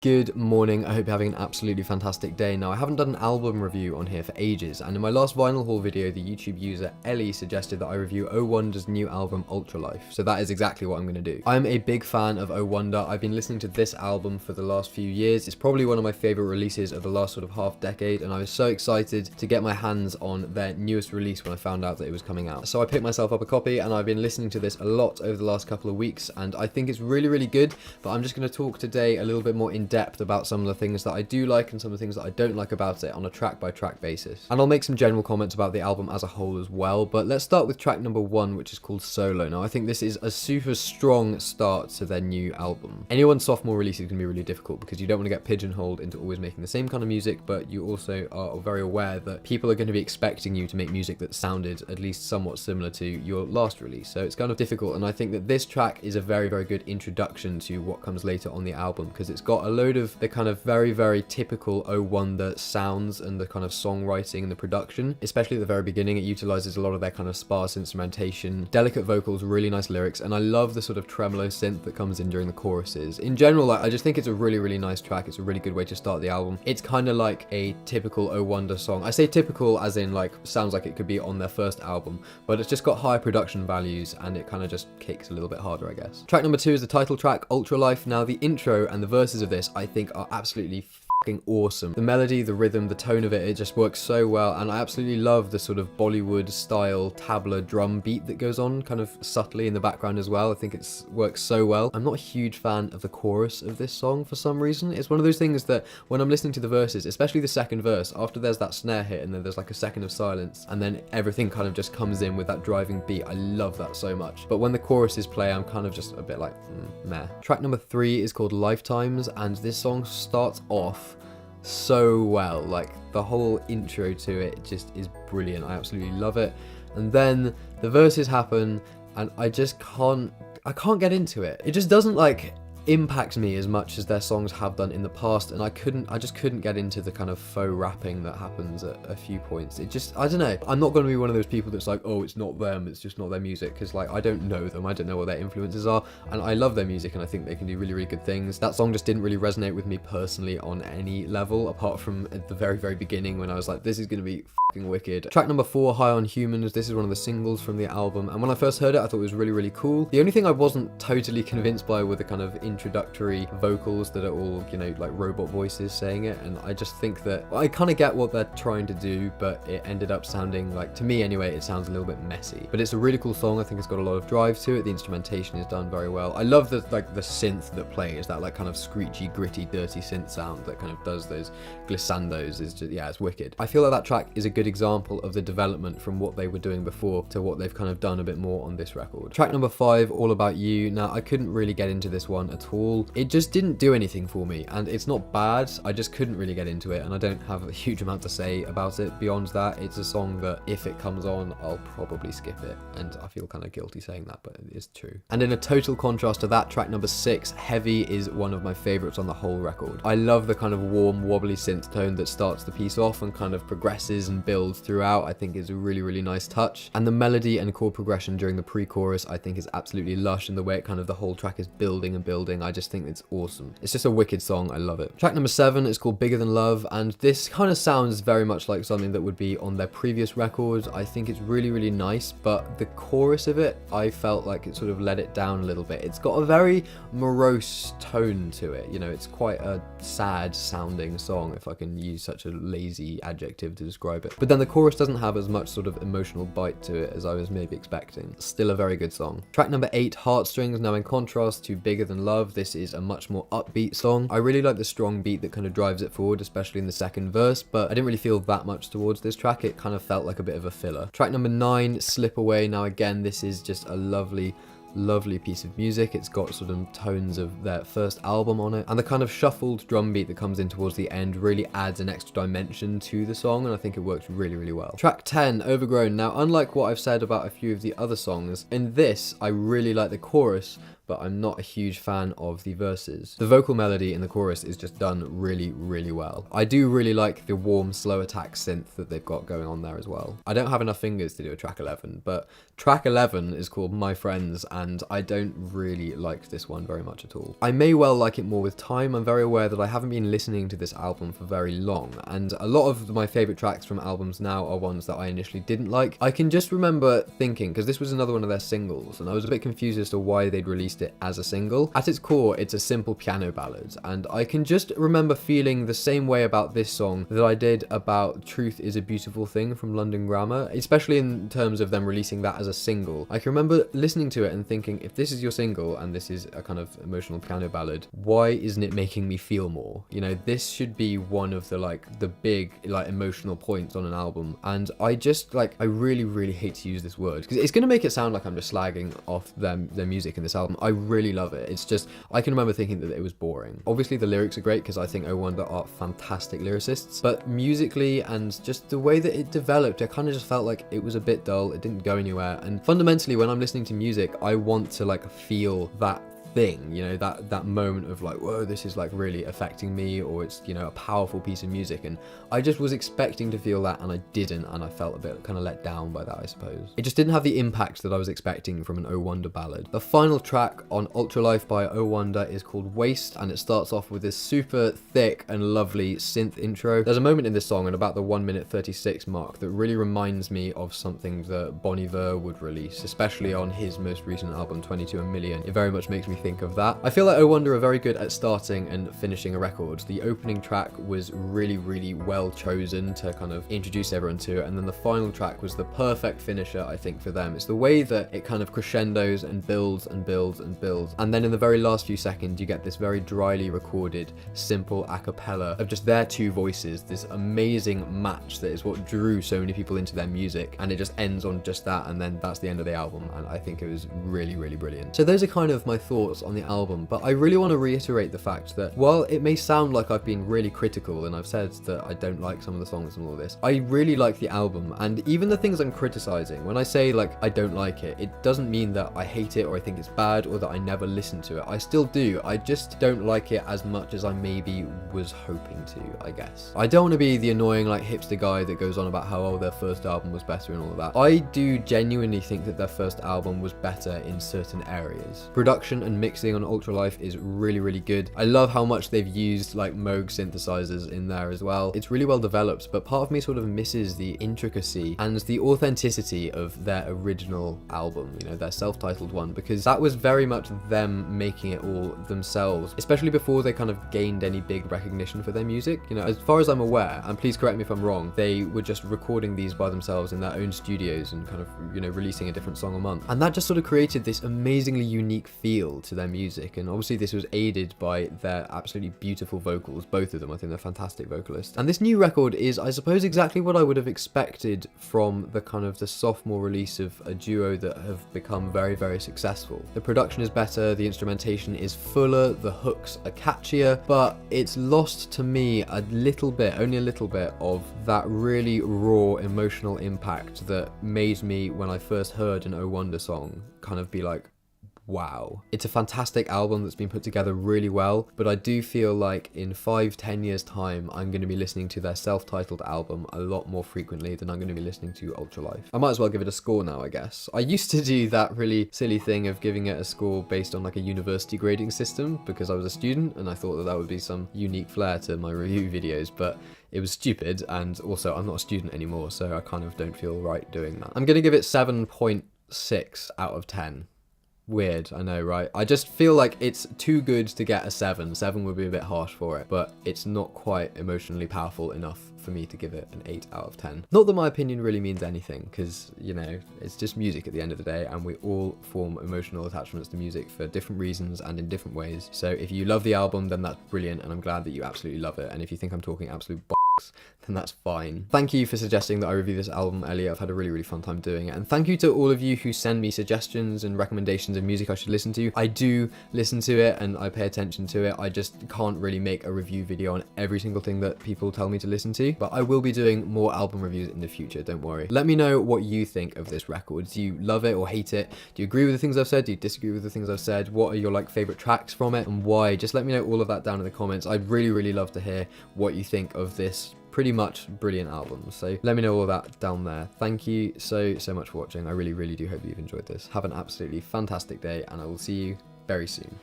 Good morning, I hope you're having an absolutely fantastic day. Now, I haven't done an album review on here for ages, and in my last vinyl haul video, the YouTube user Ellie suggested that I review Oh Wonder's new album, Ultralife, so that is exactly what I'm going to do. I'm a big fan of Oh Wonder. I've been listening to this album for the last few years. It's probably one of my favourite releases of the last sort of half decade, and I was so excited to get my hands on their newest release when I found out that it was coming out. So I picked myself up a copy, and I've been listening to this a lot over the last couple of weeks, and I think it's really, really good, but I'm just going to talk today a little bit more in depth about some of the things that I do like and some of the things that I don't like about it on a track by track basis. And I'll make some general comments about the album as a whole as well, but let's start with track number 1, which is called Solo. Now, I think this is a super strong start to their new album. Anyone's sophomore release is going to be really difficult because you don't want to get pigeonholed into always making the same kind of music, but you also are very aware that people are going to be expecting you to make music that sounded at least somewhat similar to your last release. So it's kind of difficult, and I think that this track is a very, very good introduction to what comes later on the album, because it's got a load of the kind of very, very typical Oh Wonder sounds and the kind of songwriting and the production. Especially at the very beginning, it utilizes a lot of their kind of sparse instrumentation, delicate vocals, really nice lyrics, and I love the sort of tremolo synth that comes in during the choruses. In general, I just think it's a really, really nice track. It's a really good way to start the album. It's kind of like a typical Oh Wonder song. I say typical as in like sounds like it could be on their first album, but it's just got high production values and it kind of just kicks a little bit harder, I guess. Track number 2 is the title track, Ultralife. Now, the intro and the verses of this, I think, are absolutely fucking awesome. The melody, the rhythm, the tone of it just works so well, and I absolutely love the sort of Bollywood style tabla drum beat that goes on kind of subtly in the background as well. I think it works so well. I'm not a huge fan of the chorus of this song for some reason. It's one of those things that when I'm listening to the verses, especially the second verse, after there's that snare hit and then there's like a second of silence and then everything kind of just comes in with that driving beat. I love that so much. But when the choruses play, I'm kind of just a bit like, meh. Track number 3 is called Lifetimes, and this song starts off so well. Like, the whole intro to it just is brilliant. I absolutely love it. And then the verses happen and I can't get into it. It just doesn't like impact me as much as their songs have done in the past, and I just couldn't get into the kind of faux rapping that happens at a few points. It just, I don't know. I'm not going to be one of those people that's like, oh, it's not them, it's just not their music, because like I don't know them, I don't know what their influences are, and I love their music and I think they can do really, really good things. That song just didn't really resonate with me personally on any level, apart from at the very, very beginning when I was like, this is going to be fucking wicked. Track number 4, High on Humans. This is one of the singles from the album, and when I first heard it, I thought it was really, really cool. The only thing I wasn't totally convinced by were the kind of introductory vocals that are all, you know, like robot voices saying it, and I just think that I kind of get what they're trying to do, but it ended up sounding like, to me anyway, it sounds a little bit messy. But it's a really cool song. I think it's got a lot of drive to it. The instrumentation is done very well. I love the synth that plays, that like kind of screechy, gritty, dirty synth sound that kind of does those glissandos. Is just, yeah, it's wicked. I feel like that track is a good example of the development from what they were doing before to what they've kind of done a bit more on this record. Track number 5, All About You. Now, I couldn't really get into this one at all. It just didn't do anything for me, and it's not bad. I just couldn't really get into it, and I don't have a huge amount to say about it beyond that. It's a song that if it comes on, I'll probably skip it, and I feel kind of guilty saying that, but it is true. And in a total contrast to that, track number 6, Heavy, is one of my favorites on the whole record. I love the kind of warm, wobbly synth tone that starts the piece off and kind of progresses and builds throughout. I think is a really, really nice touch, and the melody and chord progression during the pre-chorus I think is absolutely lush, and the way it kind of the whole track is building and building, I just think it's awesome. It's just a wicked song. I love it. Track number 7 is called Bigger Than Love, and this kind of sounds very much like something that would be on their previous record. I think it's really, really nice, but the chorus of it, I felt like it sort of let it down a little bit. It's got a very morose tone to it, you know, it's quite a sad sounding song, if I can use such a lazy adjective to describe it. But then the chorus doesn't have as much sort of emotional bite to it as I was maybe expecting. Still a very good song. Track number 8, Heartstrings. Now, in contrast to Bigger Than Love, this is a much more upbeat song. I really like the strong beat that kind of drives it forward, especially in the second verse, but I didn't really feel that much towards this track. It kind of felt like a bit of a filler. Track number 9, Slip Away. Now, again, this is just a lovely piece of music. It's got sort of tones of their first album on it, and the kind of shuffled drum beat that comes in towards the end really adds an extra dimension to the song, and I think it works really, really well. Track 10, Overgrown. Now, unlike what I've said about a few of the other songs, in this I really like the chorus, but I'm not a huge fan of the verses. The vocal melody in the chorus is just done really, really well. I do really like the warm, slow attack synth that they've got going on there as well. I don't have enough fingers to do a track 11, but track 11 is called My Friends, and I don't really like this one very much at all. I may well like it more with time. I'm very aware that I haven't been listening to this album for very long, and a lot of my favourite tracks from albums now are ones that I initially didn't like. I can just remember thinking, because this was another one of their singles, and I was a bit confused as to why they'd released it as a single. At its core, it's a simple piano ballad, and I can just remember feeling the same way about this song that I did about Truth is a Beautiful Thing from London Grammar, especially in terms of them releasing that as a single. I can remember listening to it and thinking, if this is your single and this is a kind of emotional piano ballad, why isn't it making me feel more? You know, this should be one of the big emotional points on an album, and I just I really, really hate to use this word because it's going to make it sound like I'm just slagging off their music in this album. I really love it. It's just, I can remember thinking that it was boring. Obviously the lyrics are great because I think Oh Wonder are fantastic lyricists, but musically and just the way that it developed, I kind of just felt like it was a bit dull. It didn't go anywhere, and fundamentally when I'm listening to music, I want to feel that thing, you know, that moment of whoa, this is really affecting me, or it's, you know, a powerful piece of music, and I just was expecting to feel that and I didn't, and I felt a bit kind of let down by that, I suppose. It just didn't have the impact that I was expecting from an Oh Wonder ballad. The final track on Ultralife by Oh Wonder is called Waste, and it starts off with this super thick and lovely synth intro. There's a moment in this song at about the 1:36 mark that really reminds me of something that Bon Iver would release, especially on his most recent album 22 Million. It very much makes me think of that. I feel like Oh Wonder are very good at starting and finishing a record. The opening track was really, really well chosen to kind of introduce everyone to it, and then the final track was the perfect finisher, I think, for them. It's the way that it kind of crescendos and builds and builds and builds, and then in the very last few seconds you get this very dryly recorded, simple a cappella of just their two voices, this amazing match that is what drew so many people into their music, and it just ends on just that, and then that's the end of the album, and I think it was really, really brilliant. So those are kind of my thoughts on the album, but I really want to reiterate the fact that while it may sound like I've been really critical and I've said that I don't like some of the songs and all this, I really like the album, and even the things I'm criticizing, when I say I don't like it, it doesn't mean that I hate it or I think it's bad or that I never listen to it. I still do. I just don't like it as much as I maybe was hoping to, I guess. I don't want to be the annoying hipster guy that goes on about how their first album was better and all of that. I do genuinely think that their first album was better in certain areas. Production and mixing on Ultralife is really, really good. I love how much they've used Moog synthesizers in there as well. It's really well developed, but part of me sort of misses the intricacy and the authenticity of their original album, you know, their self-titled one, because that was very much them making it all themselves, especially before they kind of gained any big recognition for their music. You know, as far as I'm aware, and please correct me if I'm wrong, they were just recording these by themselves in their own studios and kind of, you know, releasing a different song a month. And that just sort of created this amazingly unique feel to their music, and obviously this was aided by their absolutely beautiful vocals, both of them. I think they're fantastic vocalists. And this new record is, I suppose, exactly what I would have expected from the kind of the sophomore release of a duo that have become very, very successful. The production is better, the instrumentation is fuller, the hooks are catchier, but it's lost to me a little bit, only a little bit, of that really raw emotional impact that made me, when I first heard an Oh Wonder song, kind of be like, wow. It's a fantastic album that's been put together really well, but I do feel like in 5-10 years time I'm going to be listening to their self-titled album a lot more frequently than I'm going to be listening to Ultralife. I might as well give it a score now, I guess. I used to do that really silly thing of giving it a score based on a university grading system because I was a student, and I thought that that would be some unique flair to my review videos, but it was stupid, and also I'm not a student anymore, so I kind of don't feel right doing that. I'm going to give it 7.6 out of 10. Weird, I know, right? I just feel like it's too good to get a 7. 7 would be a bit harsh for it, but it's not quite emotionally powerful enough for me to give it an 8 out of 10. Not that my opinion really means anything, because, you know, it's just music at the end of the day, and we all form emotional attachments to music for different reasons and in different ways. So if you love the album, then that's brilliant, and I'm glad that you absolutely love it. And if you think I'm talking absolute bollocks, then that's fine. Thank you for suggesting that I review this album, Ellie. I've had a really, really fun time doing it. And thank you to all of you who send me suggestions and recommendations of music I should listen to. I do listen to it and I pay attention to it. I just can't really make a review video on every single thing that people tell me to listen to, but I will be doing more album reviews in the future, don't worry. Let me know what you think of this record. Do you love it or hate it? Do you agree with the things I've said? Do you disagree with the things I've said? What are your like favorite tracks from it and why? Just let me know all of that down in the comments. I'd really, really love to hear what you think of this pretty much brilliant album. So let me know all that down there. Thank you so much for watching. I really, really do hope you've enjoyed this. Have an absolutely fantastic day and I will see you very soon.